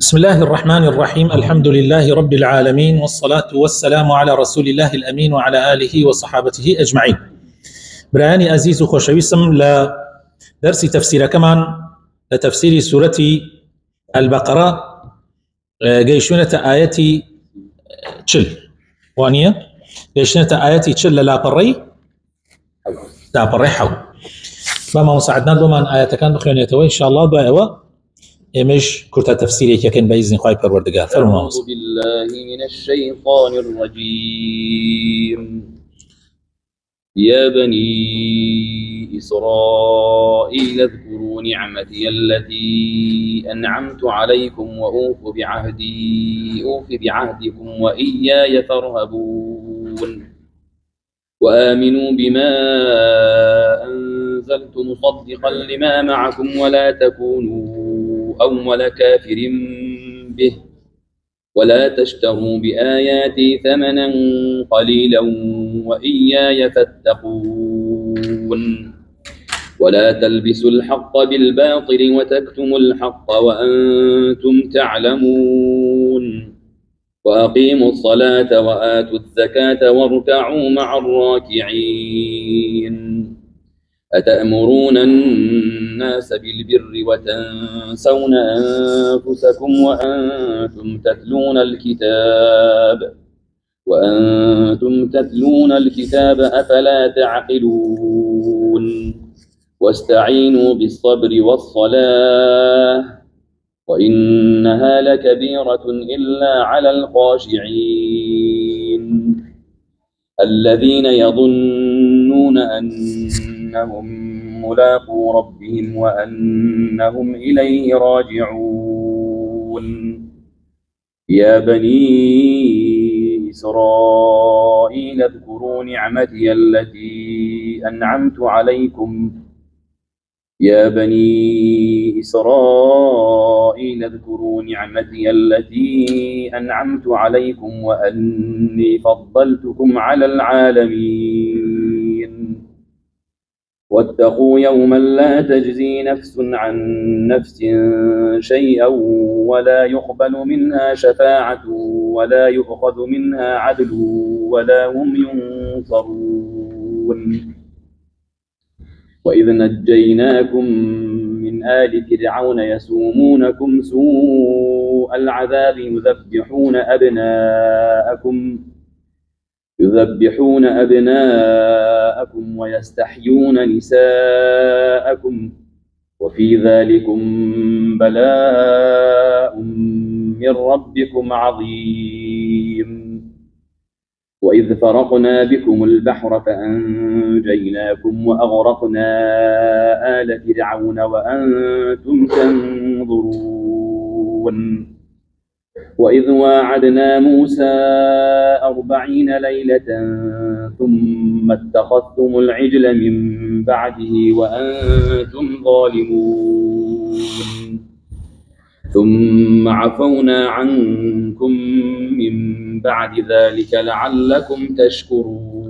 بسم الله الرحمن الرحيم. الحمد لله رب العالمين، والصلاة والسلام على رسول الله الأمين وعلى آله وصحابته أجمعين. براني أزيز وخوشويسم لدرس تفسير كمان لتفسير سورة البقرة قيشونة آياتي تشل وانية قيشونة آياتي تشل لا بري حو بما مساعدنا دومان آيات كان بخيون يتوي إن شاء الله دعوة إمش كرت تفسيري كأن بإذن خواهي پروردگار. أعوذ بالله من الشيطان الرجيم. يا بني إسرائيل اذكروا نعمتي التي أنعمت عليكم وأوفوا بعهدكم وإياي فارهبون وآمنوا بما أنزلت مصدقا لما معكم ولا تكونوا أول كافر به ولا تشتروا بآياتي ثمنا قليلا وإياي فاتقون ولا تلبسوا الحق بالباطل وتكتموا الحق وأنتم تعلمون وأقيموا الصلاة وآتوا الزكاة واركعوا مع الراكعين. أتأمرون الناس بالبر وتنسون أنفسكم وأنتم تتلون الكتاب أفلا تعقلون. واستعينوا بالصبر والصلاة وإنها لكبيرة إلا على الخاشعين الذين يظنون أنهم ملاقو ربهم وأنهم إليه راجعون. يا بني إسرائيل اذكروا نعمتي التي أنعمت عليكم وأني فضلتكم على العالمين. واتقوا يوما لا تجزي نفس عن نفس شيئا ولا يقبل منها شفاعة ولا يؤخذ منها عدل ولا هم ينصرون. وإذ نجيناكم من آل فرعون يسومونكم سوء العذاب يذبحون أبناءكم ويستحيون نساءكم وفي ذلكم بلاء من ربكم عظيم. وإذ فرقنا بكم البحر فأنجيناكم وأغرقنا آل فرعون وأنتم تنظرون. وإذ واعدنا موسى 40 ليلة ثم اتخذتم العجل من بعده وأنتم ظالمون ثم عفونا عنكم من بعد ذلك لعلكم تشكرون.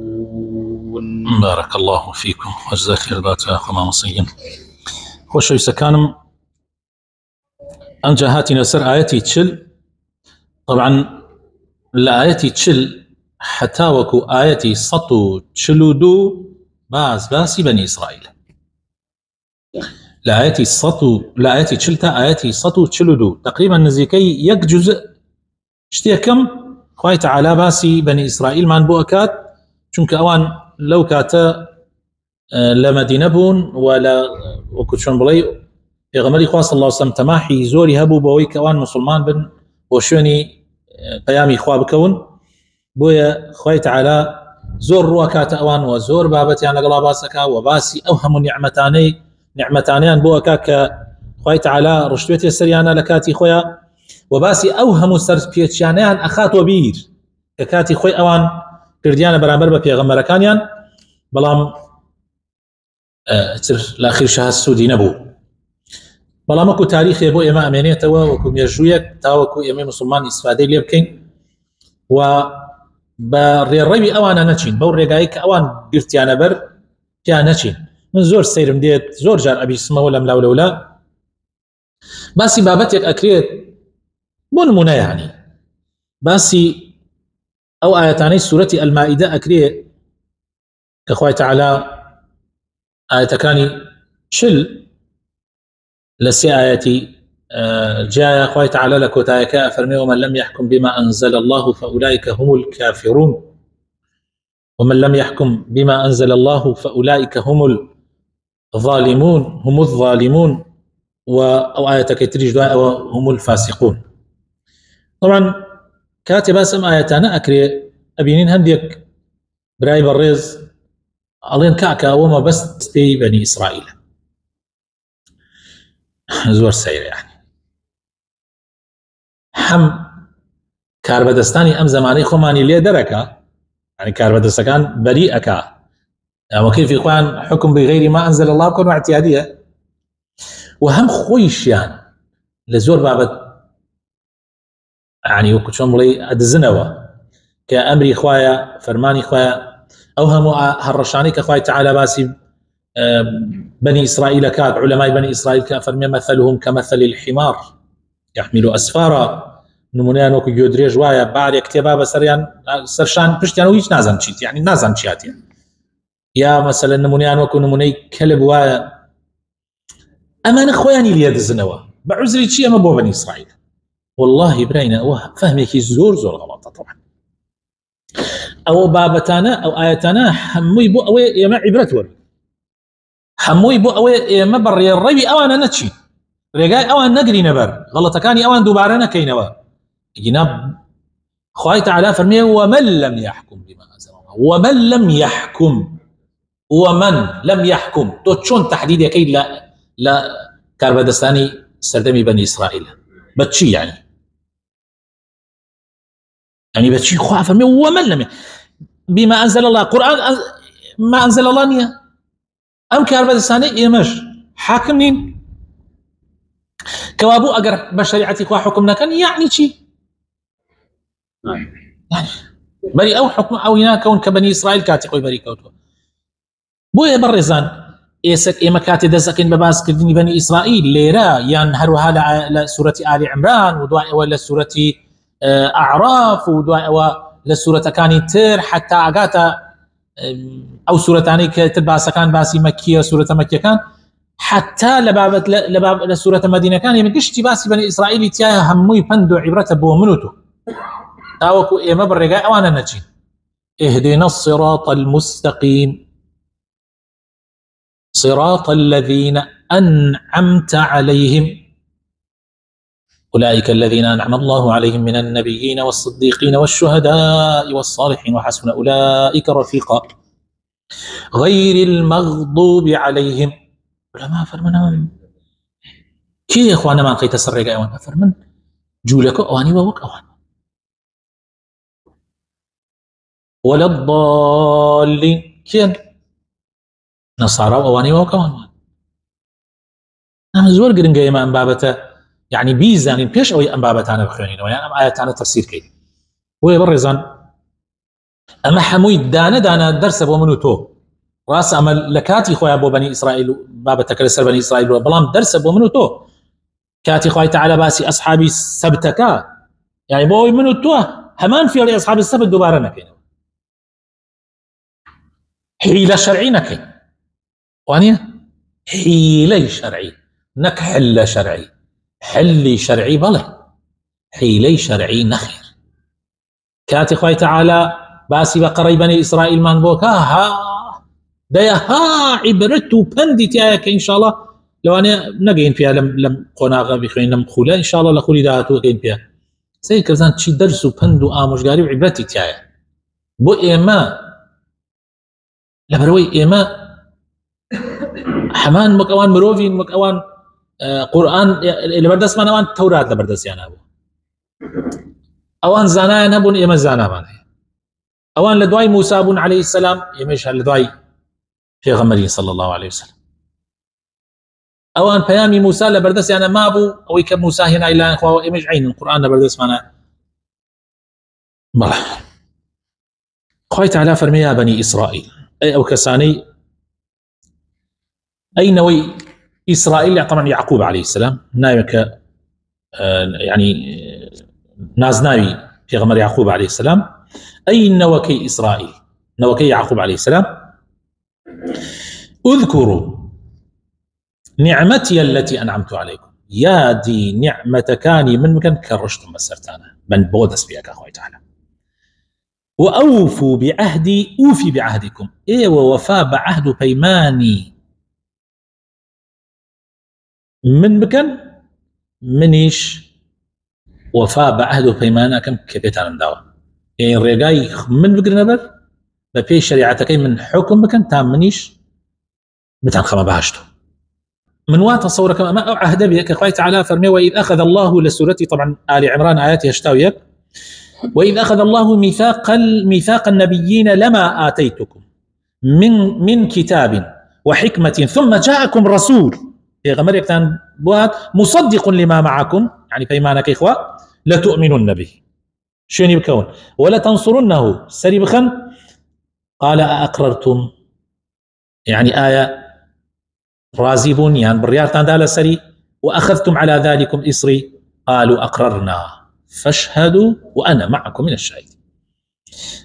بارك الله فيكم وجزاك خير ذات خما مصيين. خوش يسكانم أنجا هاتنا سر آياتي تشل. طبعا لآياتي تشل حتى وكو آياتي سطو تشلودو باسي بني إسرائيل. لآياتي تشلتا آياتي سطو تشلودو تقريبا نزيكي يك جزء اشتيكم خوي تعالى باسي بني إسرائيل مان بو أكاد چونك أوان لو كاتا لمدينة بون ولا وكتشون بلي يغمري خواه صلى الله عليه وسلم تماحي زوري هبو بوي كوان مسلمان بن وشوني قيامي خواه بكون بويا خوي تعالى زور رواكات أوان وزور بابتيان لقلا باسكا وباسي أوهم نعمتانيان بو أكاك خوي تعالى رشتويتي السريانة لكاتي خويا وباسي أوهم سرسبيتشانيان أخات وبير ككاتي خوي أوان كرديانا برامبر ببيغمبر كانيان بلام الأخير شهر السودي نبو بلام اكو تاريخي بو إما أمينية توا وكو ميرجويك تاوكو إما مسلمان إسفادي ليبكين و بالريبي أوانا نچين بو ريقايك أوان قرتيانا بر كيا نچين من زور سيرم ديت زور جار أبي اسمه ولا ملاولولا باسي بابتك أكريت بنمنا يعني بس او ايتاني سوره المائده اكري كخوي تعالى آية كاني شل لسي آياتي جاء خوي تعالى لك وتايكا فرمي ومن لم يحكم بما أنزل الله فأولئك هم الكافرون ومن لم يحكم بما أنزل الله فأولئك هم الظالمون أو آية كتريج هم الفاسقون. طبعا كاتب اسم آياتنا أكري أبينين هنديك براي بريز ألين كعكا وما بس في بني إسرائيل زور سير يعني حم كاربدستاني ام زماني خماني ليه دركا يعني كاربدستان بريئك وكيف في اخوان حكم بغير ما انزل الله كون اعتياديه وهم خويشيان لزور بابت يعني وكل شلون بلي ادزنوا كامري خوايا فرماني خوايا اوهم هالرشاني كخواي تعالى باسي بني اسرائيل كاد علماء بني اسرائيل كافرمي مثلهم كمثل الحمار يحمل اسفارا نمونيان وكو جودريج وايا بعد كتابا بسريان سرشان بشتيان ويش نازم تشيت يعني نازم تشياتي يا مثلا نمونيان وكو نموني كلب وايا اما اخواني لي الزنوا بعذري شي اما بو بني اسرائيل والله برينا فهمي كي زور غلط طبعا او بابتانا او ايتانا حموي بو اوي يا ما عبرت ور حموي بو اوي يا ما بري الربي او انا نتشي رجاي او انا نقري نبر غلط كاني او دوبارنا كينوا جناب خوي تعالى فرمي ومن لم يحكم بما انزل الله ومن لم يحكم تو شلون تحديد كي لا كاربدستاني سردمي بني اسرائيل بتشي يعني بتشي خوي فرمي ومن لم بما انزل الله قران ما انزل الله نيه ام كاربدستاني يمش حاكمين كوابو اقر بشريعتي خوا حكمنا كان يعني شي يعني بري او حكم او هنا كون كبني اسرائيل كاتي خوي بري كوتو بويا برزان ايسك ايما كاتي دزكن بباس كدني بني اسرائيل ليرا يعني هروها لسوره ال عمران ودواء ولا سوره اعراف ودواء لسوره كاني تر حتى اغاتا او سوره ثانيه كتباس كان باسي مكيه سوره مكيه كان حتى لباب لسوره مدينه كان يمكشتي باسي بني اسرائيل تيا همي بندو عبرته بو منوتو تاوكو ايما برغا اوانا نجي اهدنا الصراط المستقيم صراط الذين انعمت عليهم اولئك الذين انعم الله عليهم من النبيين والصديقين والشهداء والصالحين وحسن اولئك رفيقا غير المغضوب عليهم علماء فرمنا كي يا اخوانا ما لقيت سرقه اوان فرمن جولك اواني ووك اوان ولا الضالين كين نصارى اواني ووك اوان انا زور قرنقه ما انبابته يعني بيزاني بيش او انبابته انا بخيرين يعني ام ايات انا تفسير كي وي برزان اما حموي دانا درس ابو منو تو راس امل لكاتي خويا ابو بني اسرائيل بابته كسر بني اسرائيل بلام درس ابو منو تو كاتي خوي تعالى باسي اصحابي سبتكا يعني بوي منو تو همان في اصحاب السبت دوباره نكين حيله شرعي نكين واني حيله شرعي نكحل شرعي حلي شرعي بله حيلي شرعي نخير كاتي خوي تعالى باسي بقري بني اسرائيل من بوكا ها ديا ها عبرته بندت ان شاء الله لو انا نقين فيها لم قناغه بخين لم خوله ان شاء الله لخولي داتو قين فيها سي كرزان تشي درسو بندو امش قاري وعبرتي تاعي بو ايما لبروي ايما حمان مكوان مروفين مكوان قرآن اللي بردس ما نوان توراة لبردس يعني أبو أوان زانا نبون إما زانا مانه أوان لدواي موسى بن عليه السلام يمش لدواي في غمرين صلى الله عليه وسلم أوان بيامي موسى لبردس يعني ما أبو أو يكب موسى هنا إلا أخوة يمش عين القرآن لبردس مانه بله خوي تعالى فرمي يا بني إسرائيل أي أو كساني أي نوي إسرائيل طبعا يعقوب عليه السلام نايمك يعني نازناوي في غمر يعقوب عليه السلام أي نوكي إسرائيل نوكي يعقوب عليه السلام اذكروا نعمتي التي أنعمت عليكم يا دي نعمة كاني من مكان كرشتم مسرتانا من بودس بيك أخوي تعالى وأوفوا بعهدي أوفي بعهدكم ووفاء بعهد بيماني من مكان منيش وفاء بعهد بيمانكم كبيتان داوا رجاي من بقرنا بر بفي شريعتك من حكم مكان تام منيش متان خما بهشتو من وات تصورك ما عهد بك اخوي تعالى فرمي واذ اخذ الله لسورتي طبعا ال عمران اياتها اشتاويك واذ اخذ الله ميثاق النبيين لما اتيتكم من كتاب وحكمه ثم جاءكم رسول في غمرك كان بوات مصدق لما معكم يعني بيمانك اخوه لا تؤمنون به شنو بكون ولا تنصرنه سري بخن قال أأقررتم يعني آية رازبون يعني بريارتان دالا سري وأخذتم على ذلكم إصري قالوا أقررنا فاشهدوا وأنا معكم من الشاهدين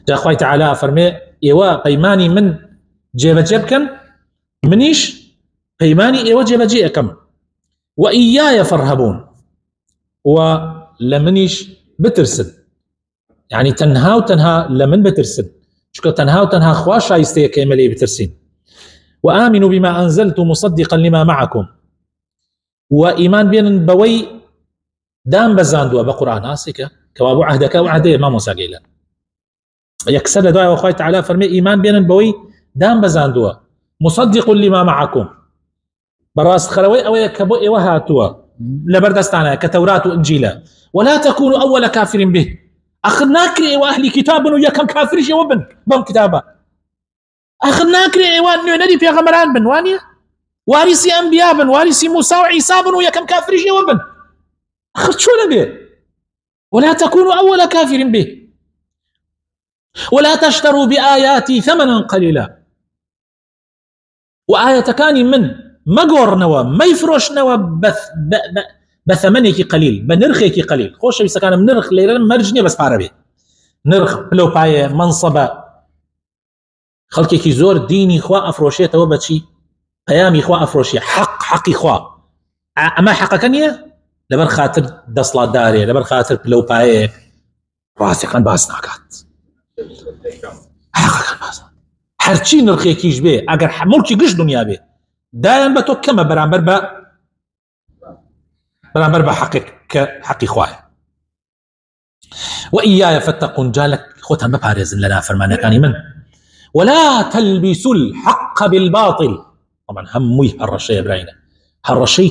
جاء أخوي تعالى فرمي إيوا بيماني من جيب جيبكن منيش بيماني إيوا جيب جيبكم وإياي فرهبون ولمنيش بترسد يعني تنها وتنها لمن بترسد شكو تنها وتنها خواش شايستي كيملي بترسين وآمنوا بما أنزلت مصدقا لما معكم وإيمان بين بوي دام بزاندوا بقرآن آسكا كوابو عهدك وعهدي ما موسى قيلا يكسر دعاء وخوي تعالى فرمي إيمان بين بوي دام بزاندوا مصدق لما معكم براس خلوي أو يكبو إيوهاتوا لبردستانا كتوراة وإنجيلا ولا تكونوا أول كافر به أخذ ناكري وأهلي كتاب وياكم كافر شي وبن بم كتابه أخذ ناكري وأن ندي في غمران بن وانيا وارثي أنبياء بن وارثي موسى وعيسى بن وياكم كافر شي وبن أخذ شو نبي ولا تكونوا أول كافر به ولا تشتروا بآياتي ثمنا قليلا وآية كاني من مقور نوا ما يفروش نوا بثمنك قليل بنرخك قليل خوش بس كان منرخ ليلا مرجني بس بعربي نرخ لو باي منصبه خلقك زور ديني خوا افروشيته وبتشي قيامي خوا افروشي حقي خوا اما حقكنيه لبر خاطر دصلا داري لبر خاطر لو باي راسي كان باسناكات حقك باس هرچی نرخيكيش به اگر ملكي قش دنيا به دائما بتو كما برامبر بحقي خواه وإياي فاتقون جالك خوتها مبارز لنا فرمانا كاني من ولا تلبسوا الحق بالباطل طبعا هموي هالرشي براينا هالرشي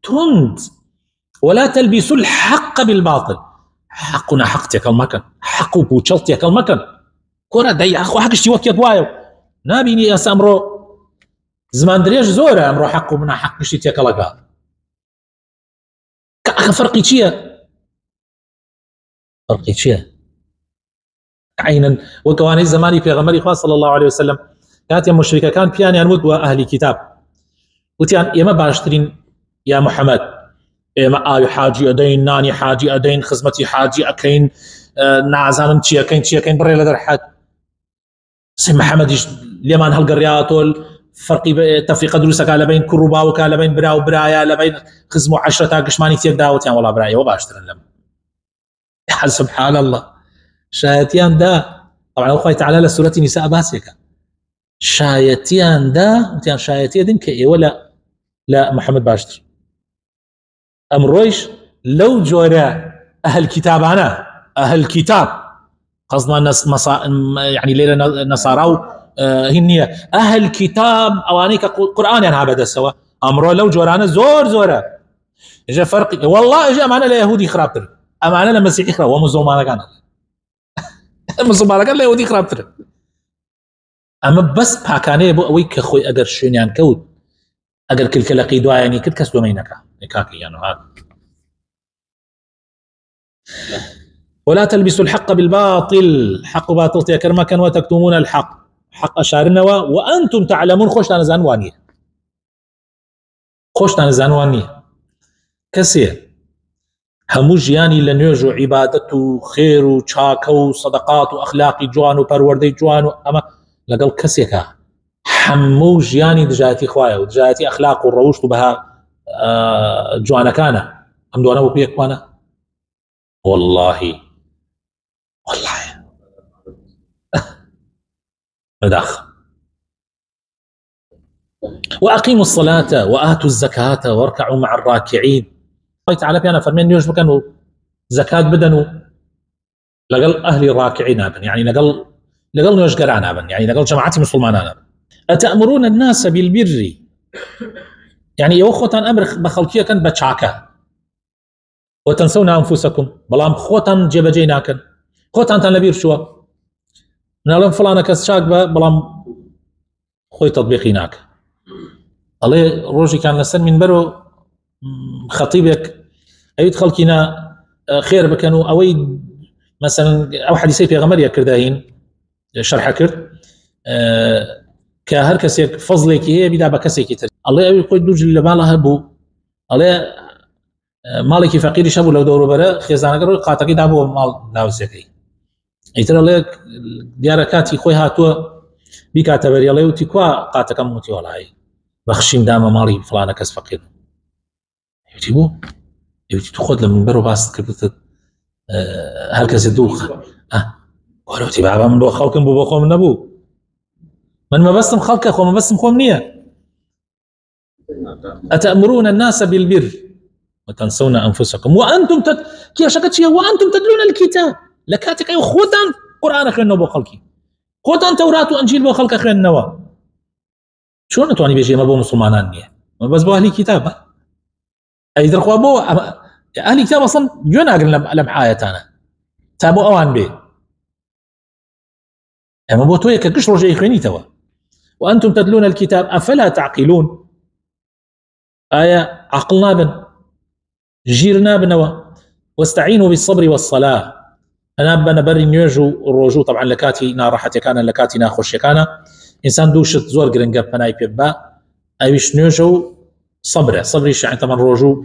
تند ولا تلبسوا الحق بالباطل حقنا حقتك المكان حق بوشلتك المكان كورا داي اخو حق شي وقت وايو نابيني يا سامرو زمان دريش زوره امرو حقه من حق شي تيكلقا فرقي شيء عينا وكواني زماني في غمري خاص صلى الله عليه وسلم كانت يا مشركه كان بياني ان ودوا اهل كتاب وتيان يا ما باشترين يا محمد يا ما اي حاجي ادين ناني حاجي ادين خزمتي حاجي اكين نازانم تشي اكين بري لدرحت سي محمد ليمان هالقرياتول فرقي تفريق دروسك على بين كروبا وكالا بين برا وبرايا على بين خزموا 10 قشماني تيك داوت يعني والله برايا وباشتر لهم حال سبحان الله شايتيان دا طبعا اخوي تعالى لسوره النساء باسك شايتيان دا وتيان شايتي دنك ولا لا محمد باشتر امرويش لو جورا اهل كتاب انا اهل كتاب قصدنا الناس يعني ليله نصارى هنية أهل كتاب أوانيك قرآن يعني هذا سوا أمره لو جورانا زورة إجا فرق والله إجا معنا ليهودي خرابتر أمانا لمسيحي خراب ومزومانا كان مزومانا كان ليهودي خرابتر أما بس باكاني بو أويك أخوي أقر شين يعني كود أقر كل كلاقي دعا يعني كد كسبو مينكا نكاكي يعني هذا ولا تلبسوا الحق بالباطل حق باطل تيكر كان وتكتمون الحق حق أشارنا وأنتم تعلمون خوشتان زانوانية كسير هەموو ژیانی لە نوێژ و عیبادەت و خێر و چاکە و سەدەقات و ئەخلاقی جوان و پەروەردەی جوان و ئەمە لەگەڵ کەسێکە هەموو ژیانی دژایەتی خوایە و دژایەتی ئەخلاق و ڕەوشت و بەها جوانەکانە ئەم دوانە بۆ پێکوانە والله مداخل وأقيموا الصلاة وآتوا الزكاة واركعوا مع الراكعين. الله تعالى بيانا فرمين نيوش بكنوا زكاة بدنوا لقل أهل الراكعين أبن يعني لقل نيوش قرعان أبن يعني لقل جماعتي مسلمان أبن. أتأمرون الناس بالبر يعني يوخوتان أمر بخلقية كان بتشاكا وتنسون أنفسكم بلام خوتان جبجيناكن خوتان تنلبير شوا نعلم فلانة كسشاك بلام خوي تطبيقيناك الله روجي كان لسن من برو خطيبك أيد خلقنا خير بكنوا أوي مثلا أو حديثي في غمر يكردهين شرح كرد كهر كسيك فضلك هي بدا بكسيك تر الله يقول دوج اللي مالها بو الله مالك فقير شابو لو دورو برا خزانه قرو قاتقي دابو مال داوسكي ايتر الله دياركاتي خوي هاتو بكاتبري الله يوتي كوا قاتك موتي والله بخشين دام مالي فلانه كس فقير يجيبو يجي تاخذ من برو باست كبت هركز دوخ ولو تبع من بو خوكم بو بخو من ابو من ما بسم خلق اخو ما بسم خو منيه أتأمرون الناس بالبر وتنسون أنفسكم وأنتم كيف شكتشي وأنتم تدلون الكتاب لكاتك أيو خوتان قرآن أخير النبو خلقي خوتان توراة وأنجيل بو خلق أخير النوا شو نتواني بيجي ما بو مسلمانان نيه ما بس بو أهلي كتاب أي درخوا بو أهلي كتاب أصلا جونا أقل لمحايتانا تابو أوان بي أما بو تويك كش رجعي خيني توا وأنتم تدلون الكتاب أفلا تعقلون آية عقلنا بن جيرنا بنوا واستعينوا بالصبر والصلاة أنا بنبري نيجو الرجو طبعا لكاتي ناراحتي كان لكاتي ناخوش كان إنسان دوشت زور قرنقر بناي بيبا أيش نيجو صبري يعني طبعا الرجو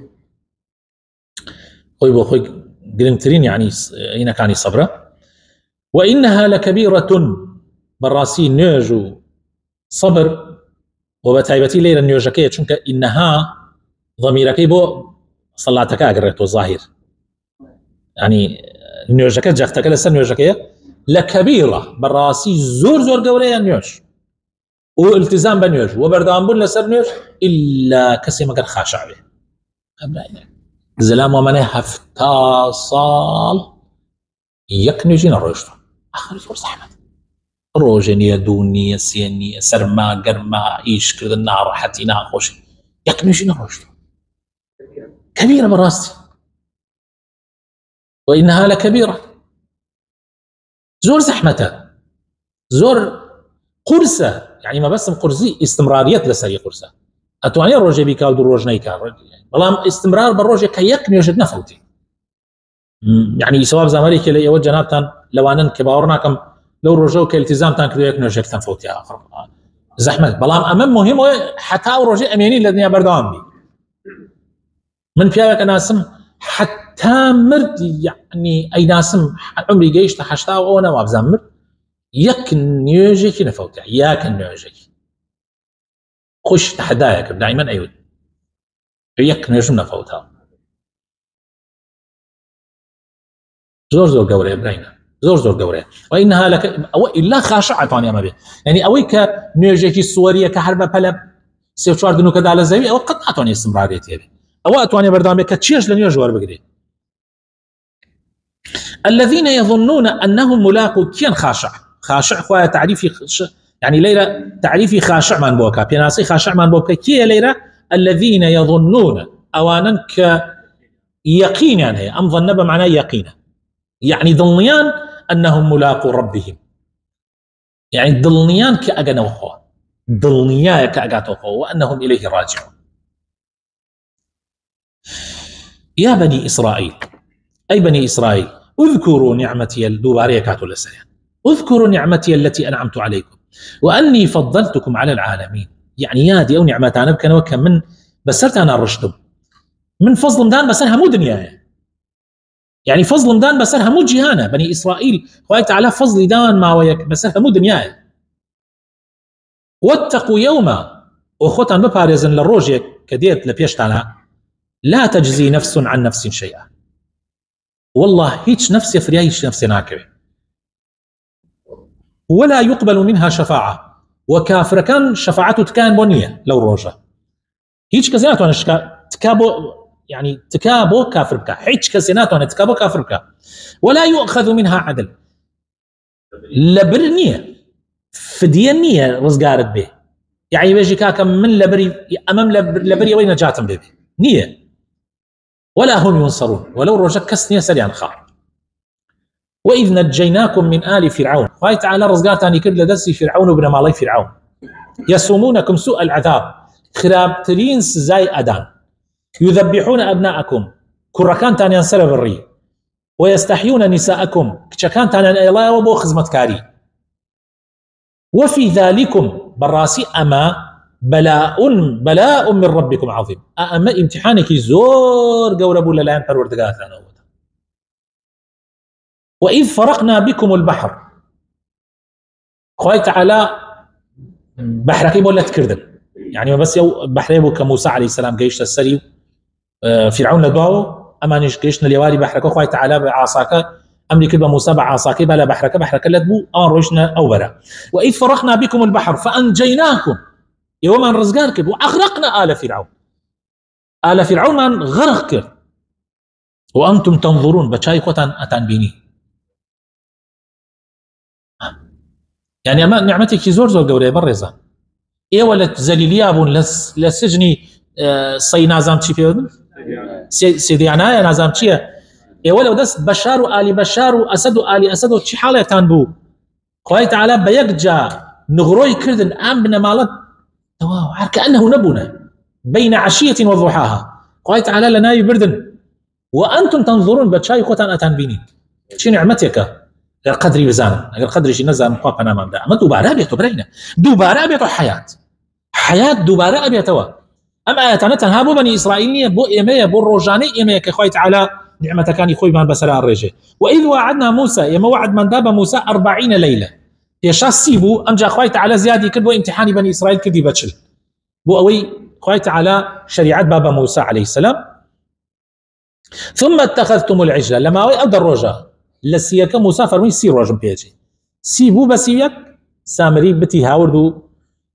خوي بو خوي قرنترين يعني هنا كان صبره وإنها لكبيرة براسي نيجو صبر وبتايبتي ليلة نيوجكية چونك إنها ضميركي بو صلاتك أقرأت الظاهر يعني نيوجكية جاختك لسن نيوجكية لكبيرة براسي زور قولية نيوج والتزام بنيوج وبردان بون لسر نيوج إلا كسي مقر خاشع به زلام ومنه هفتا صال يكنيجين الرجل آخر زور زحمة روجنية دونية سينية سرما قرما إيش كذا النار حتى ناخوش يكنيجين الرجل كبيرة براستي وإنها لكبيرة زور زحمة زور قرصة يعني ما بس قرصي استمرارية لسري قرصة أتواني الروجي بيكال دو روجني كار والله استمرار بالروجي كيك نيوجد نفوتي يعني سواب زمالي كلي يوجه نابتان لو أنن كبارناكم لو رجو كالتزام تان كريك نيوجد تنفوتي آخر زحمة بلام أمام مهم حتى روجي أميني لدنيا بردوان بي من فيها ناسم حتى مرد يعني أي ناسم عمري جيش حشتا وأنا وابزمر يك نيوجي نفوتي ياك نيوجي خش تحدايك دائما أيود يك نيوجي نفوتها زور قوري برينا زور قوري وإنها لك أو إلا خاشعة طانية ما به يعني أويك نيوجي الصورية كحربة بلب سيوشوار دنو كذا على زاوية أو قد أعطوني استمراريتي به أو أتواني بردامي كتشيش لنيوجي واربقري الذين يظنون أنهم ملاقوا كين خاشع خويا تعريفي يعني ليلة تعريفي خاشع من بوكا بيناسي خاشع من بوكا كي ليلة الذين يظنون أوانا كيقينا هي أم ظن بمعنى يقينا يعني ظنيان أنهم ملاقوا ربهم يعني ظنيان كأجنوخوا ظنيا كأجاتوخوا وأنهم إليه راجعون يا بني إسرائيل أي بني إسرائيل اذكروا نعمتي الدوبارية كاتو لسيان اذكروا نعمتي التي أنعمت عليكم وأني فضلتكم على العالمين يعني يا دي أو نعمتان بكنا وكم من بسرت أنا الرشد من فضل مدان بس أنها مو دنيا يعني فضل دان بسر همو جهانا بني اسرائيل خوي تعالى فضل دان ما ويك بسر همو دنياي واتقوا يوما وخوتان ببارزن للروجيك كديت لبيشتانا لا تجزي نفس عن نفس شيئا والله هيج نفس يفريا هيج نفس ناكره ولا يقبل منها شفاعة وكافر كان شفاعته تكان بنية لو روجا هيج كزينات وانا تكابو يعني تكابو كافر بك هيج كزينات وانا تكابو كافر بك ولا يؤخذ منها عدل لبرنية فدينية رزقارت به يعني بيجي كاكم من لبري امام لبري وين جاتم به نية ولا هم ينصرون ولو روجك كسنية سريعا خار وإذ نجيناكم من آل فرعون خوي تعالى رزقاتاني كد لدسي فرعون وابن مالي فرعون يسومونكم سوء العذاب خراب ترين زي أدان يذبحون أبناءكم كركان تاني ينسلب الري ويستحيون نساءكم كشكان تاني الله وبو خزمتكاري وفي ذلكم براسي أما بلاء من ربكم عظيم أما امتحانك زور قوربوا للاين پروردگارتان وإذ فرقنا بكم البحر خوي تعالى بحركي بولت كردن يعني بس يو بحري بو كموسى عليه السلام جيش السري فرعون لدواو امانيش جيشنا اليوالي بحركه خوي تعالى بعصاك امري كلمه موسى بعصاك بلا بحركه لدبو روشنا او برا وإذ فرقنا بكم البحر فأنجيناكم يوم ان رزقارك واغرقنا آل فرعون من غرق وانتم تنظرون بچاي قوتان اتان بيني يعني اما نعمتك زور قوري برزا ايه ولا زليليا بون لسجني صي نازام تشي في سيدي عناية نازام تشي ايه ولا دست بشار وآل بشار واسد وآل اسد وشي حالة تانبو خوي تعالى بيقجا نغروي كردن ام بنا مالت واو كأنه نبنا بين عشية وضحاها خوي تعالى لنا يبردن وانتم تنظرون بتشاي قوتان اتان بيني شي نعمتك غير قدري بزانا غير قدري شي نزل مقاقا نامام دا اما دوباره بيتو برينا دوباره بيتو حياة دوباره بيتو اما اياتنا تنهابو بني اسرائيل بو ايميا بو روجاني ايميا كخوي تعالى نعمتك كان يخوي من بسلا الرجي واذ وعدنا موسى يما وعد من داب موسى 40 ليله يشاسيبو امجا خوي تعالى زيادي كدبو امتحان بني اسرائيل كدي بتشل بو اوي خوي تعالى شريعه بابا موسى عليه السلام ثم اتخذتم العجله لما اوي ابدا الرجا لسيك مسافر وين سير رجم بيجي سيبو بسيك سامري بتي هاوردو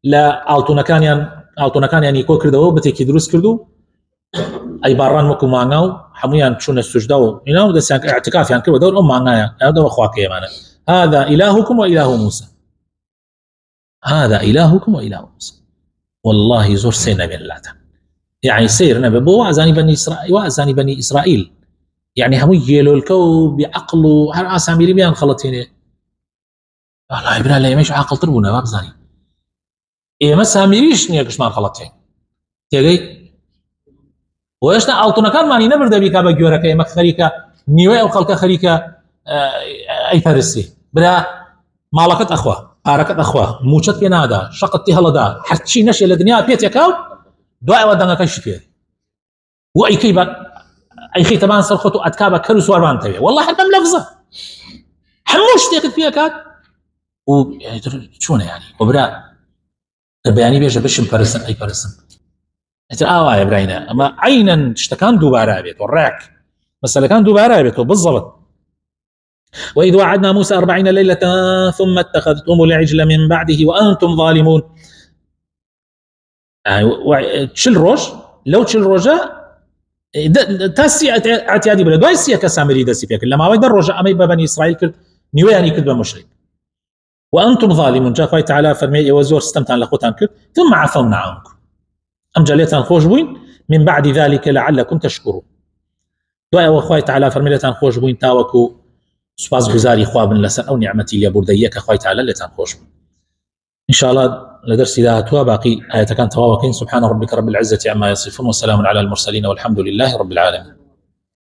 لا التونكان يعني كو كردو بتي كدروس كردو اي باران مكو ماناو حميان شون السجدو يناو دسك اعتكاف يعني كردو دول مانايا هذا اخواك يمانا هذا الهكم واله موسى هذا الهكم واله موسى والله زور سينا بين الله يعني سيرنا ببو وازاني بني اسرائيل يعني هم يجيلوا الكو بعقله هل اساميري بيان خلطيني والله ابن الله مش عاقل تربونا ما بزاني ايه ما ساميريش نيكش ما خلطين تيجي ويشنا التونا كان ماني نبرد بيكا بجورك اي مخريكا نيوي او خلق خريكا اي فارسي بلا مالكت اخوه اركت اخوه موشت ينادا شقتي هلدا حتشي نشي الدنيا بيتيكاو دعاء ودنا كشفيه واي كيبا اي خي تبان سرخته اتكابا كرو سواربان تبي والله حتى ملفظه حموش تاخذ فيها كات و يعني شلون يعني وبرا البياني بيجي بشم فرسن اي فرسن انت يا براينا اما عينا اشتكان دوباره بيت وراك مساله كان دوباره بيت بالضبط واذ وعدنا موسى 40 ليله ثم اتخذتم العجل من بعده وانتم ظالمون تشل روج لو تشل روجا تاسي اعتيادي بلا دويسيا كسامري دسي فيك لما ويد الرجاء امي بني اسرائيل كرد نيواني كذب مشرك وانتم ظالمون جاء خوي تعالى فرمي وزور استمتع لقوتان كرد ثم عفونا عنكم ام جليتان خوش بوين من بعد ذلك لعلكم تشكرون دعاء وخوي تعالى فرمي لتان خوش بوين تاوكو سباز غزاري خواب لسن او نعمتي لي برديك خوي تعالى لتان خوش بوين ان شاء الله لدرس ذا توا باقي آية كان تواوكين سبحان ربك رب العزة عما يصفون وسلام على المرسلين والحمد لله رب العالمين.